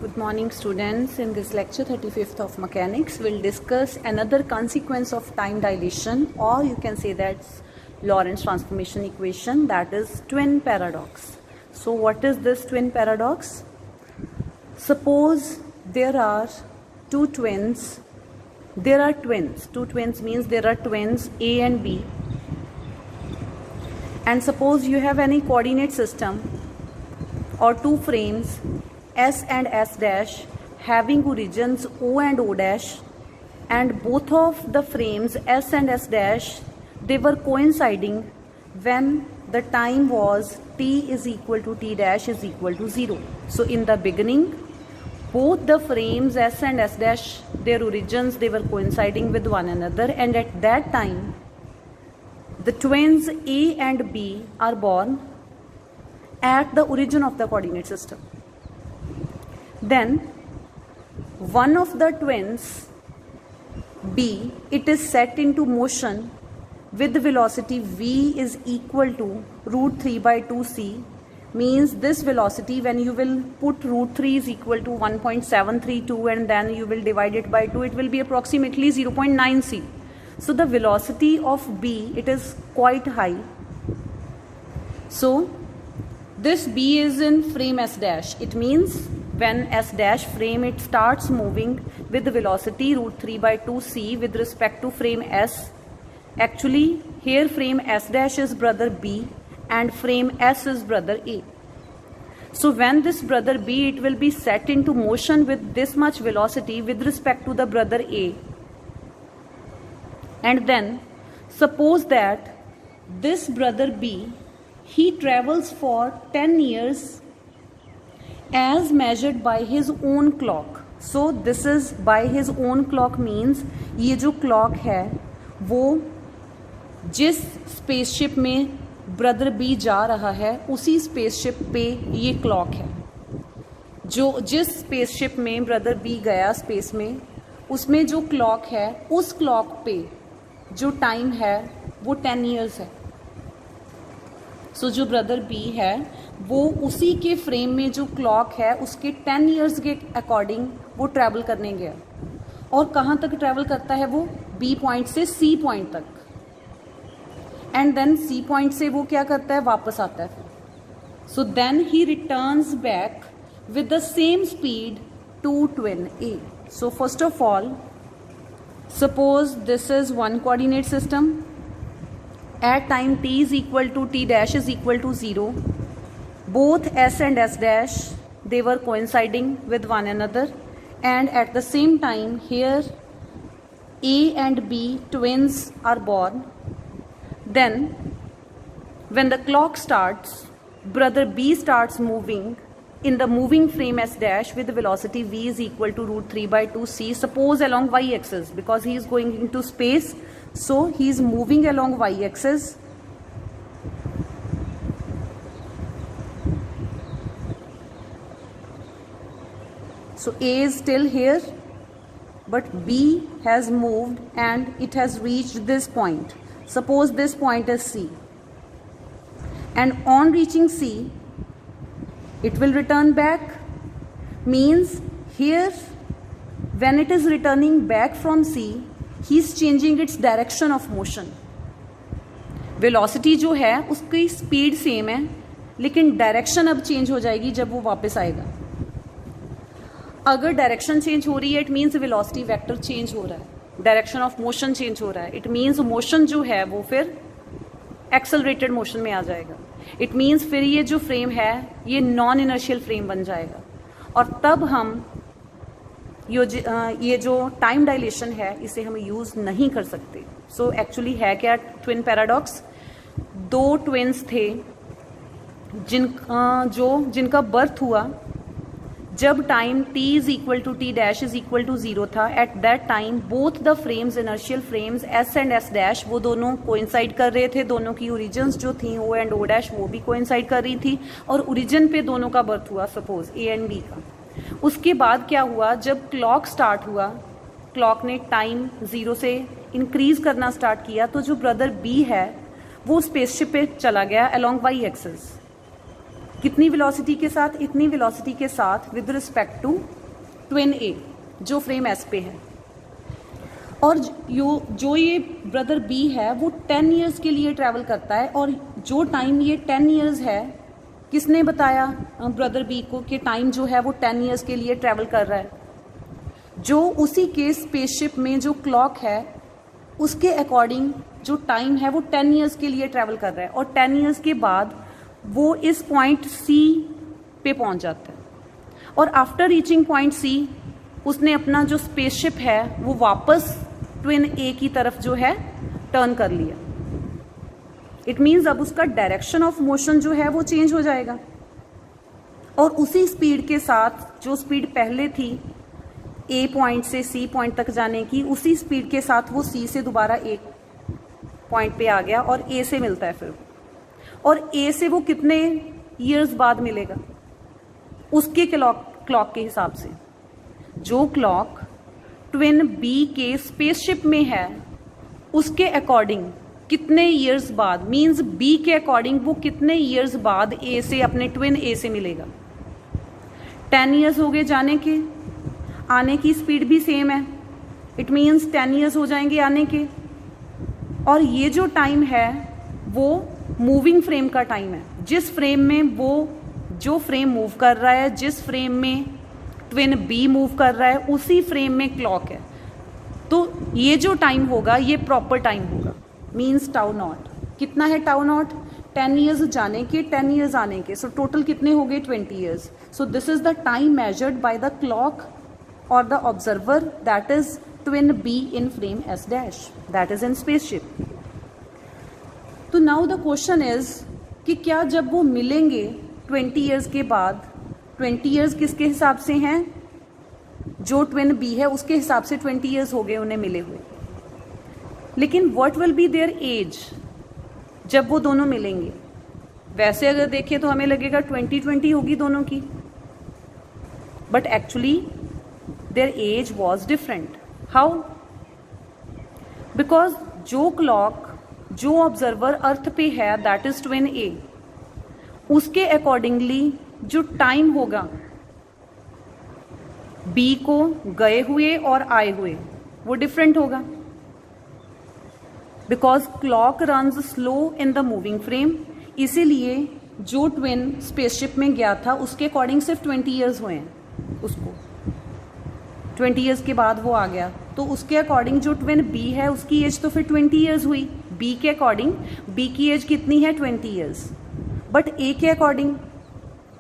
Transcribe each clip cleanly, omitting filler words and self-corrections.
Good morning, students. In this lecture 35th of mechanics, we'll discuss another consequence of time dilation, or you can say that's Lorentz transformation equation, that is twin paradox. So what is this twin paradox? Suppose there are two twins. Two twins means there are twins A and B. And suppose you have any coordinate system or two frames S and S dash having origins O and O dash, and both of the frames S and S dash, they were coinciding when the time was t is equal to t dash is equal to 0. So in the beginning, both the frames S and S dash, their origins, they were coinciding with one another, and at that time the twins A and B are born at the origin of the coordinate system. Then one of the twins B, it is set into motion with the velocity v is equal to root 3 by 2c, means this velocity, when you will put root 3 is equal to 1.732 and then you will divide it by 2, it will be approximately 0.9c. So the velocity of B, it is quite high. So this B is in frame S dash. It means when S dash frame, it starts moving with the velocity root 3 by 2c with respect to frame S. Actually here frame S dash is brother B and frame S is brother A. So when this brother B, it will be set into motion with this much velocity with respect to the brother A. And then suppose that this brother B, he travels for 10 years as measured by his own clock. So this is by his own clock means ये जो clock है वो जिस spaceship में brother B जा रहा है उसी spaceship पे ये clock है. जो जिस spaceship में brother B गया space में, उसमें जो clock है उस clock पे जो time है वो 10 years है. सो जो ब्रदर बी है वो उसी के फ्रेम में जो क्लॉक है उसके 10 इयर्स के अकॉर्डिंग वो ट्रैवल करने गया. और कहाँ तक ट्रैवल करता है वो? बी पॉइंट से सी पॉइंट तक, एंड देन सी पॉइंट से वो क्या करता है, वापस आता है. So then he returns back with the same speed to twin A. So first of all, suppose this is one coordinate system. At time t is equal to t dash is equal to 0, both S and S dash, they were coinciding with one another, and at the same time here A and B twins are born. Then when the clock starts, brother B starts moving in the moving frame S dash with the velocity v is equal to root 3 by 2c, suppose along y axis, because he is going into space. So he is moving along y-axis. So A is still here, but B has moved and it has reached this point. Suppose this point is C. And on reaching C, it will return back. Means here, when it is returning back from C, he is changing its direction of motion. Velocity जो है उसकी speed same है, लेकिन direction अब change हो जाएगी जब वो वापस आएगा. अगर डायरेक्शन चेंज हो रही है, it means velocity vector change हो रहा है, डायरेक्शन ऑफ मोशन चेंज हो रहा है. इट मीन्स मोशन जो है वो फिर एक्सेलरेटेड मोशन में आ जाएगा. इट मीन्स फिर ये जो फ्रेम है ये नॉन इनर्शियल फ्रेम बन जाएगा, और तब हम ये जो टाइम डायलेशन है इसे हम यूज़ नहीं कर सकते. सो एक्चुअली है क्या ट्विन पैराडॉक्स? दो ट्विन्स थे जिनका बर्थ हुआ जब time t is equal to t dash is equal to 0 था. At that time both the frames, inertial frames S and S dash, वो दोनों कोइंसाइड कर रहे थे. दोनों की ओरिजिन्स जो थी O एंड O डैश वो भी कोइंसाइड कर रही थी, और ओरिजिन पे दोनों का बर्थ हुआ, सपोज A एंड B का. उसके बाद क्या हुआ, जब क्लॉक स्टार्ट हुआ, क्लॉक ने टाइम 0 से इंक्रीज करना स्टार्ट किया, तो जो ब्रदर बी है वो स्पेसशिप पे चला गया अलोंग वाई एक्सिस. कितनी वेलोसिटी के साथ? इतनी वेलोसिटी के साथ विद रिस्पेक्ट टू ट्विन ए जो फ्रेम एस पे है। और जो ये ब्रदर बी है वो 10 ईयर्स के लिए ट्रैवल करता है, और जो टाइम ये 10 ईयर्स है, किसने बताया ब्रदर बी को कि टाइम जो है वो 10 ईयर्स के लिए ट्रैवल कर रहा है? जो उसी के स्पेसशिप में जो क्लॉक है उसके अकॉर्डिंग जो टाइम है वो 10 ईयर्स के लिए ट्रैवल कर रहा है, और 10 ईयर्स के बाद वो इस पॉइंट सी पे पहुंच जाता है, और आफ्टर रीचिंग पॉइंट सी उसने अपना जो स्पेसशिप है वो वापस ट्विन ए की तरफ जो है टर्न कर लिया। इट मीन्स अब उसका डायरेक्शन ऑफ मोशन जो है वो चेंज हो जाएगा, और उसी स्पीड के साथ जो स्पीड पहले थी ए पॉइंट से सी पॉइंट तक जाने की, उसी स्पीड के साथ वो सी से दोबारा एक पॉइंट पे आ गया और ए से मिलता है फिर, और ए से वो कितने ईयर्स बाद मिलेगा उसके क्लॉक के हिसाब से। जो क्लॉक ट्विन बी के स्पेसशिप में है उसके अकॉर्डिंग कितने ईयर्स बाद, मींस बी के अकॉर्डिंग वो कितने ईयर्स बाद ए से अपने ट्विन ए से मिलेगा। 10 ईयर्स हो गए जाने के, आने की स्पीड भी सेम है, इट मीन्स 10 ईयर्स हो जाएंगे आने के, और ये जो टाइम है वो मूविंग फ्रेम का टाइम है, जिस फ्रेम में वो जो फ्रेम मूव कर रहा है, जिस फ्रेम में ट्विन बी मूव कर रहा है उसी फ्रेम में क्लॉक है। तो ये जो टाइम होगा ये प्रॉपर टाइम होगा, मीन्स टाउ नॉट। कितना है टाउ नॉट? 10 ईयर्स जाने के, 10 ईयर्स आने के, सो टोटल कितने हो गए? 20 years. So this is the time measured by the clock और the observer, that is twin B in frame S dash, that is in spaceship. तो नाउ द क्वेश्चन इज कि क्या जब वो मिलेंगे 20 ईयर्स के बाद, 20 ईयर्स किसके हिसाब से हैं? जो ट्विन बी है उसके हिसाब से 20 ईयर्स हो गए उन्हें मिले हुए, लेकिन what will be their age जब वो दोनों मिलेंगे? वैसे अगर देखें तो हमें लगेगा 20-20 होगी दोनों की, but actually their age was different. How? Because जो क्लॉक जो ऑब्जर्वर अर्थ पे है दैट इज ट्विन ए, उसके अकॉर्डिंगली जो टाइम होगा बी को गए हुए और आए हुए वो डिफरेंट होगा, because clock runs slow in the moving frame. इसीलिए जो ट्विन स्पेसशिप में गया था उसके अकॉर्डिंग सिर्फ 20 ईयर्स हुए हैं, उसको 20 ईयर्स के बाद वो आ गया, तो उसके अकॉर्डिंग जो ट्विन बी है उसकी एज तो फिर 20 ईयर्स हुई। बी के अकॉर्डिंग बी की एज कितनी है? 20 ईयर्स। बट ए के अकॉर्डिंग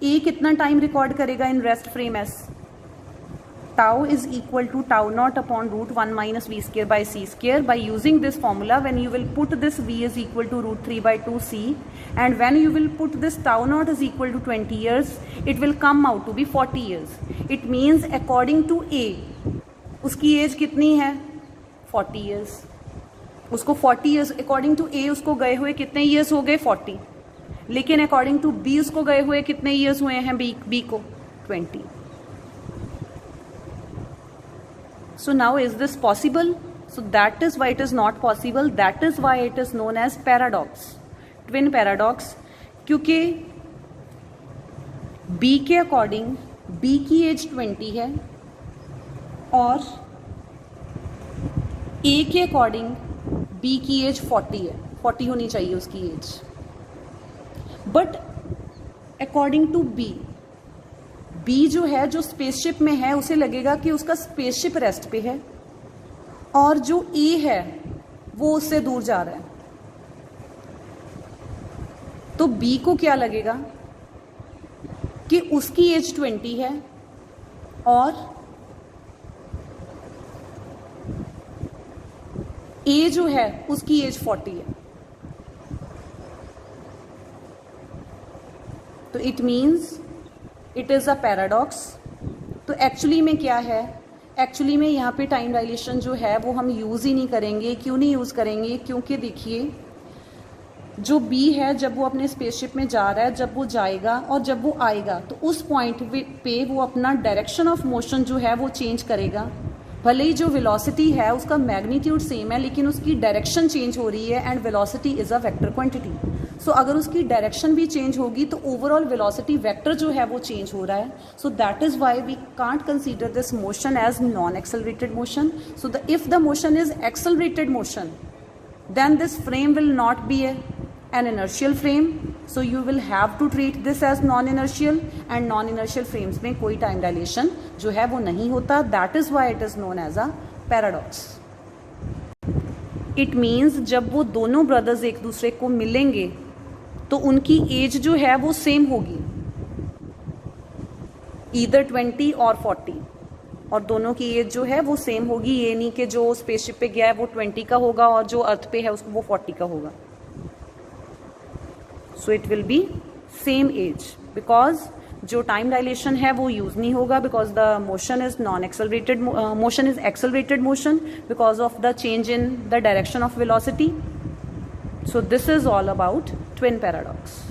ए कितना टाइम रिकॉर्ड करेगा in rest frame S? Tau is equal to tau naught upon √1 minus v square by c square. By using this formula when you will put this v is equal to √3/2 c, and when you will put this tau naught is equal to 20 years, it will come out to be 40 years. It means according to A उसकी as कितनी है? 40 years। उसको 40 years according to A उसको गए हुए कितने years हो गए? 40। लेकिन अकॉर्डिंग टू B उसको गए हुए कितने ईयर्स हुए हैं B को? 20। So now is this possible? So that is why it is not possible. That is why it is known as paradox, twin paradox, क्योंकि B के अकॉर्डिंग B की एज 20 है और A के अकॉर्डिंग B की as 40 है, 40 होनी चाहिए उसकी age. But according to B जो है, जो स्पेसशिप में है, उसे लगेगा कि उसका स्पेसशिप रेस्ट पे है और जो ए है वो उससे दूर जा रहा है, तो बी को क्या लगेगा कि उसकी एज 20 है और ए जो है उसकी एज 40 है। तो it means it is a paradox. तो एक्चुअली में क्या है? एक्चुअली में यहाँ पे टाइम डायलेशन जो है वो हम यूज़ ही नहीं करेंगे। क्यों नहीं यूज़ करेंगे? क्योंकि देखिए जो बी है जब वो अपने स्पेसशिप में जा रहा है, जब वो जाएगा और जब वो आएगा तो उस पॉइंट पे वो अपना डायरेक्शन ऑफ मोशन जो है वो चेंज करेगा। भले ही जो वेलोसिटी है उसका मैग्नीट्यूड सेम है लेकिन उसकी डायरेक्शन चेंज हो रही है, and velocity is a vector quantity. So अगर उसकी डायरेक्शन भी चेंज होगी तो ओवरऑल वेलोसिटी वेक्टर जो है वो चेंज हो रहा है. So that is why we can't consider this motion as non accelerated motion. So the if the motion is accelerated motion, then this frame will not be an inertial frame, so you will have to treat this as non-inertial, and non-inertial frames में कोई time dilation जो है वो नहीं होता. That is why it is known as a paradox. It means जब वो दोनों brothers एक दूसरे को मिलेंगे तो उनकी एज जो है वो सेम होगी, either 20 और 40, और दोनों की एज जो है वो सेम होगी. ये नहीं कि जो स्पेसशिप पे गया है वो 20 का होगा और जो अर्थ पे है उसको वो 40 का होगा. So it will be same age, because जो टाइम डायलेशन है वो यूज नहीं होगा, because the motion is non accelerated motion is accelerated motion because of the change in the direction of velocity. So this is all about twin paradox.